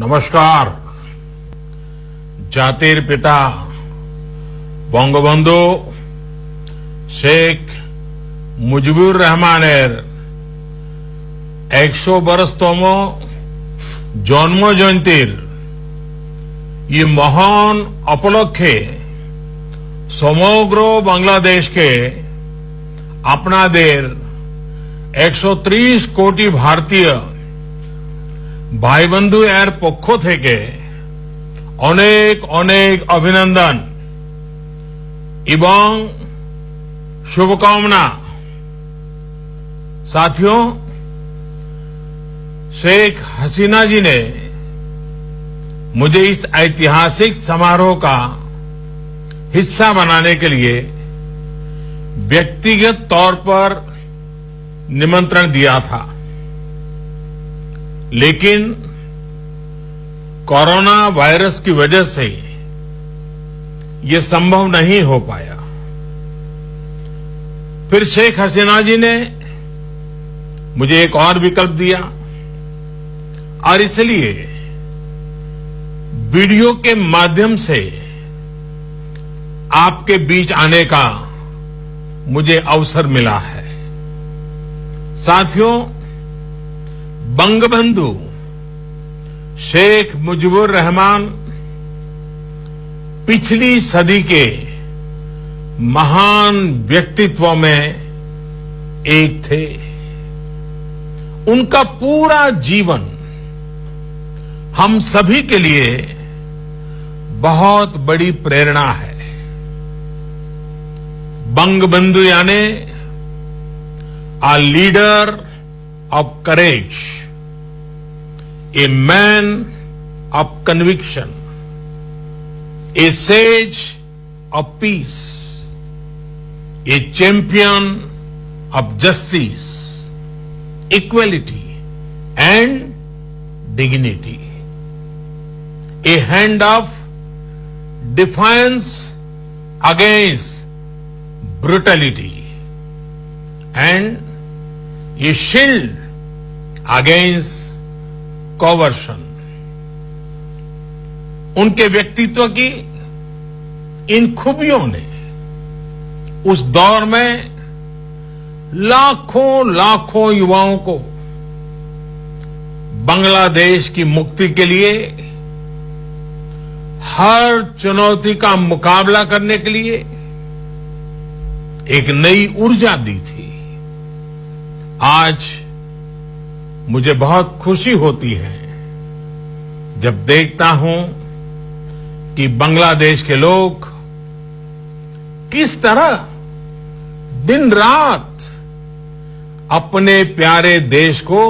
নমস্কার। জাতির পিতা বঙ্গবন্ধু শেখ মুজিবুর রহমানের 100 বরসতম জন্ম জয়ন্তীর ये মহান উপলক্ষে সমগ্র বাংলাদেশকে আপনাদের 130 কোটি ভারতীয় ভাই বন্ধু এর পক্ষ থেকে অনেক অনেক অভিনন্দন এবং शुभकामना। साथियों, शेख हसीना जी ने मुझे इस ऐतिहासिक समारोह का हिस्सा बनाने के लिए व्यक्तिगत तौर पर निमंत्रण दिया था, लेकिन कोरोना वायरस की वजह से ये संभव नहीं हो पाया। फिर शेख हसीना जी ने मुझे एक और विकल्प दिया और इसलिए वीडियो के माध्यम से आपके बीच आने का मुझे अवसर मिला है। साथियों, बंगबंधु शेख मुजीबुर रहमान पिछली सदी के महान व्यक्तित्वों में एक थे। उनका पूरा जीवन हम सभी के लिए बहुत बड़ी प्रेरणा है। बंगबंधु यानी a leader of courage, a man of conviction, a sage of peace, a champion of justice, equality and dignity, a hand of defiance against brutality and a shield against coercion। उनके व्यक्तित्व की इन खूबियों ने उस दौर में लाखों लाखों युवाओं को बांग्लादेश की मुक्ति के लिए हर चुनौती का मुकाबला करने के लिए एक नई ऊर्जा दी थी। आज मुझे बहुत खुशी होती है जब देखता हूं कि बांग्लादेश के लोग किस तरह दिन रात अपने प्यारे देश को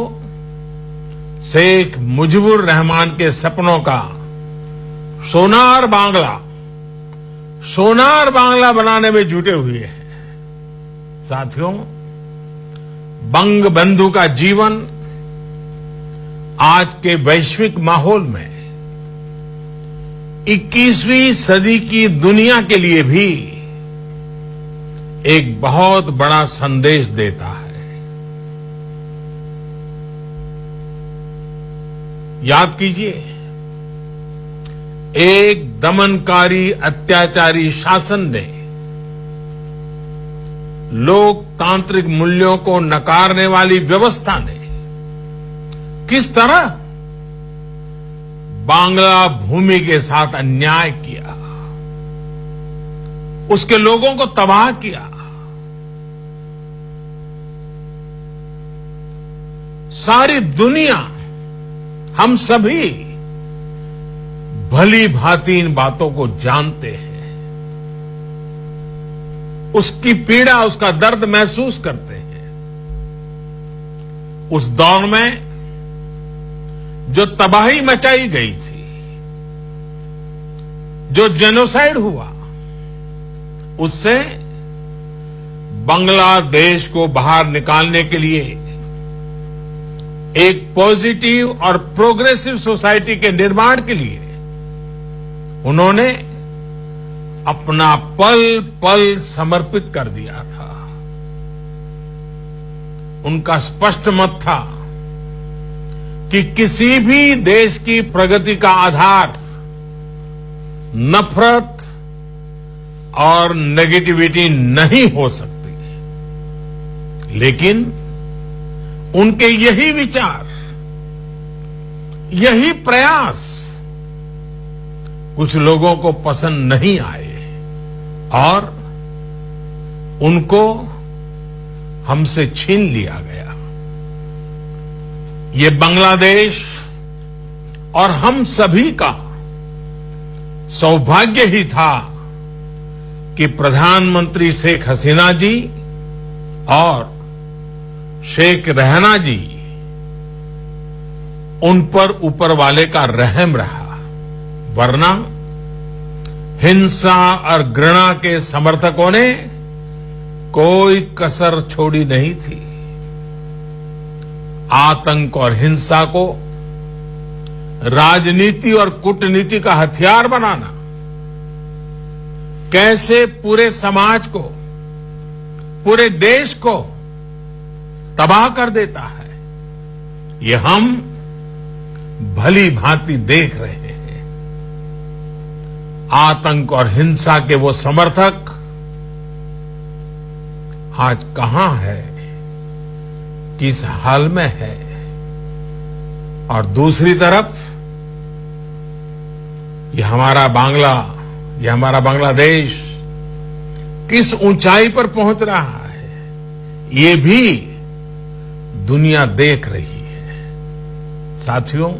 शेख मुजीबुर रहमान के सपनों का सोनार बांग्ला बनाने में जुटे हुए हैं। साथियों, बंगबंधु का जीवन आज के वैश्विक माहौल में 21वीं सदी की दुनिया के लिए भी एक बहुत बड़ा संदेश देता है। याद कीजिए, एक दमनकारी अत्याचारी शासन ने लोकतांत्रिक मूल्यों को नकारने वाली व्यवस्था ने किस तरह बांग्ला भूमि के साथ अन्याय किया, उसके लोगों को तबाह किया। सारी दुनिया, हम सभी भली भांति इन बातों को जानते हैं, उसकी पीड़ा, उसका दर्द महसूस करते हैं। उस दौर में जो तबाही मचाई गई थी, जो जेनोसाइड हुआ, उससे बांग्लादेश को बाहर निकालने के लिए एक पॉजिटिव और प्रोग्रेसिव सोसाइटी के निर्माण के लिए उन्होंने अपना पल पल समर्पित कर दिया था। उनका स्पष्ट मत था कि किसी भी देश की प्रगति का आधार नफरत और नेगेटिविटी नहीं हो सकती, लेकिन उनके यही विचार, यही प्रयास कुछ लोगों को पसंद नहीं आए और उनको हमसे छीन लिया गया। ये बांग्लादेश और हम सभी का सौभाग्य ही था कि प्रधानमंत्री शेख हसीना जी और शेख रहना जी उन पर ऊपर वाले का रहम रहा, वरना हिंसा और घृणा के समर्थकों ने कोई कसर छोड़ी नहीं थी। आतंक और हिंसा को राजनीति और कूटनीति का हथियार बनाना कैसे पूरे समाज को, पूरे देश को तबाह कर देता है, ये हम भली भांति देख रहे हैं। आतंक और हिंसा के वो समर्थक आज कहां है, किस हाल में है, और दूसरी तरफ ये हमारा बांग्लादेश किस ऊंचाई पर पहुंच रहा है, ये भी दुनिया देख रही है। साथियों,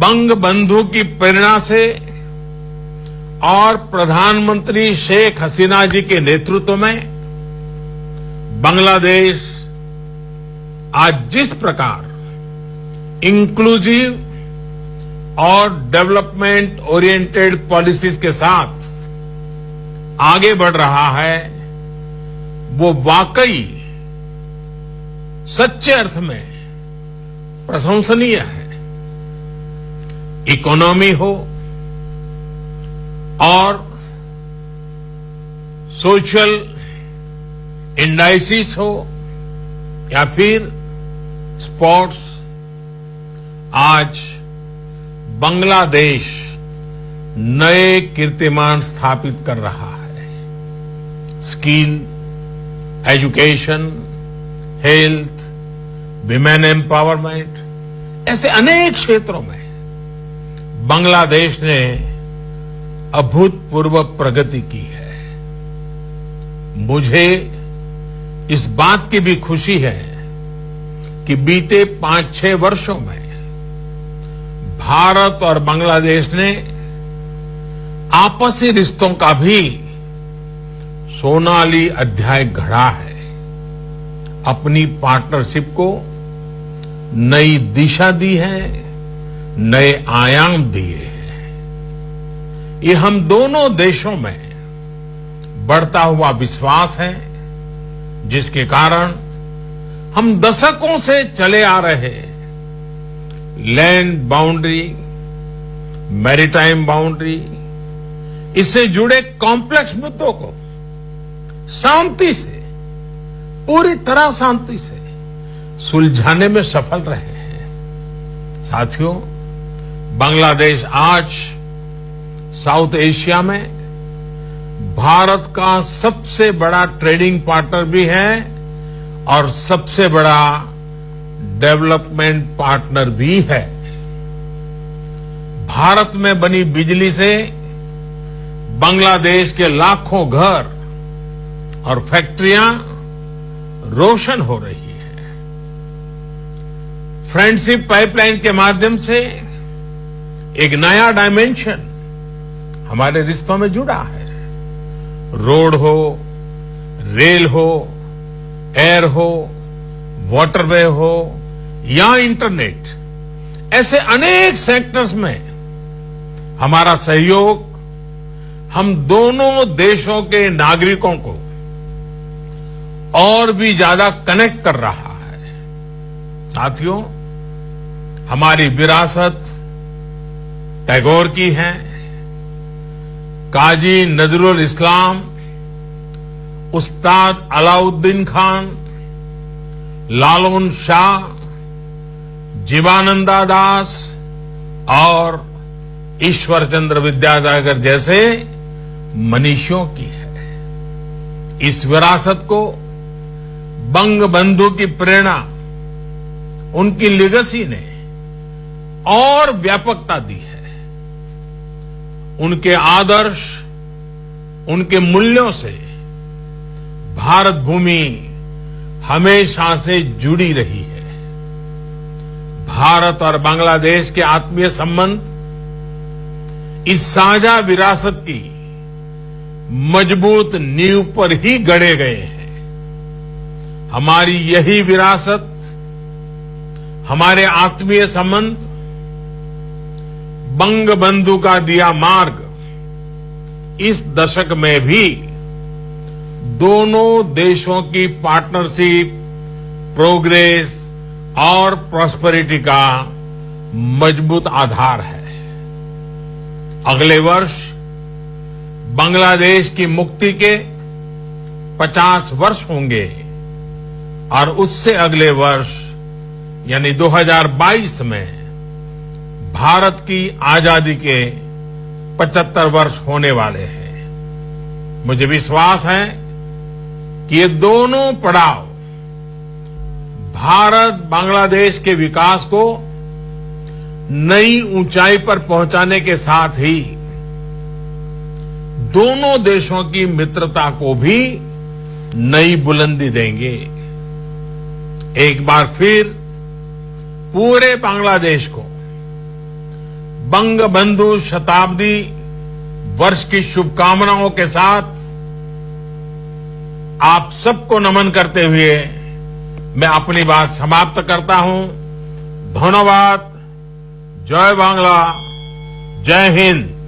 बंग बंधु की प्रेरणा से और प्रधानमंत्री शेख हसीना जी के नेतृत्व में बांग्लादेश आज जिस प्रकार इंक्लूसिव और डेवलपमेंट ओरिएंटेड पॉलिसीज के साथ आगे बढ़ रहा है, वो वाकई सच्चे अर्थ में प्रशंसनीय है। इकोनॉमी हो और सोशल इंडाइसिस हो या फिर स्पोर्ट्स, आज बांग्लादेश नए कीर्तिमान स्थापित कर रहा है। Skill, education, health, women empowerment, ऐसे अनेक क्षेत्रों में बांग्लादेश ने अभूतपूर्व प्रगति की है। मुझे इस बात की भी खुशी है कि बीते 5-6 वर्षों में भारत और बांग्लादेश ने आपसी रिश्तों का भी सोनाली अध्याय गढ़ा है, अपनी पार्टनरशिप को नई दिशा दी है, नए आयाम दिए हैं। ये हम दोनों देशों में बढ़ता हुआ विश्वास है, जिसके कारण हम दशकों से चले आ रहे लैंड बाउंड्री, मैरीटाइम बाउंड्री, इससे जुड़े कॉम्प्लेक्स मुद्दों को शांति से, पूरी तरह शांति से सुलझाने में सफल रहे हैं। साथियों, बांग्लादेश आज साउथ एशिया में भारत का सबसे बड़ा ट्रेडिंग पार्टनर भी है और सबसे बड़ा डेवलपमेंट पार्टनर भी है। भारत में बनी बिजली से बांग्लादेश के लाखों घर और फैक्ट्रियां रोशन हो रही है। फ्रेंडशिप पाइपलाइन के माध्यम से एक नया डायमेंशन हमारे रिश्तों में जुड़ा है। रोड हो, रेल हो, एयर हो, वाटरवे हो या इंटरनेट, ऐसे अनेक सेक्टर्स में हमारा सहयोग हम दोनों देशों के नागरिकों को और भी ज्यादा कनेक्ट कर रहा है। साथियों, हमारी विरासत टैगोर की है। काजी नजरुल इस्लाम, उस्ताद अलाउद्दीन खान, लालन शाह, जीवानंदा दास और ईश्वर चंद्र विद्यासागर जैसे मनीषियों की है। इस विरासत को बंग बंधु की प्रेरणा, उनकी लेगेसी ने और व्यापकता दी है। उनके आदर्श, उनके मूल्यों से भारत भूमि हमेशा से जुड़ी रही है। भारत और बांग्लादेश के आत्मीय संबंध इस साझा विरासत की मजबूत नींव पर ही गढ़े गए हैं। हमारी यही विरासत, हमारे आत्मीय संबंध, बंग बंधु का दिया मार्ग इस दशक में भी दोनों देशों की पार्टनरशिप, प्रोग्रेस और प्रॉस्पेरिटी का मजबूत आधार है। अगले वर्ष बांग्लादेश की मुक्ति के 50 वर्ष होंगे और उससे अगले वर्ष यानी 2022 में भारत की आजादी के 75 वर्ष होने वाले हैं। मुझे विश्वास है कि ये दोनों पड़ाव भारत बांग्लादेश के विकास को नई ऊंचाई पर पहुंचाने के साथ ही दोनों देशों की मित्रता को भी नई बुलंदी देंगे। एक बार फिर पूरे बांग्लादेश को बंग बंधु शताब्दी वर्ष की शुभकामनाओं के साथ आप सबको नमन करते हुए मैं अपनी बात समाप्त करता हूं। धन्यवाद। जय बांग्ला, जय हिंद।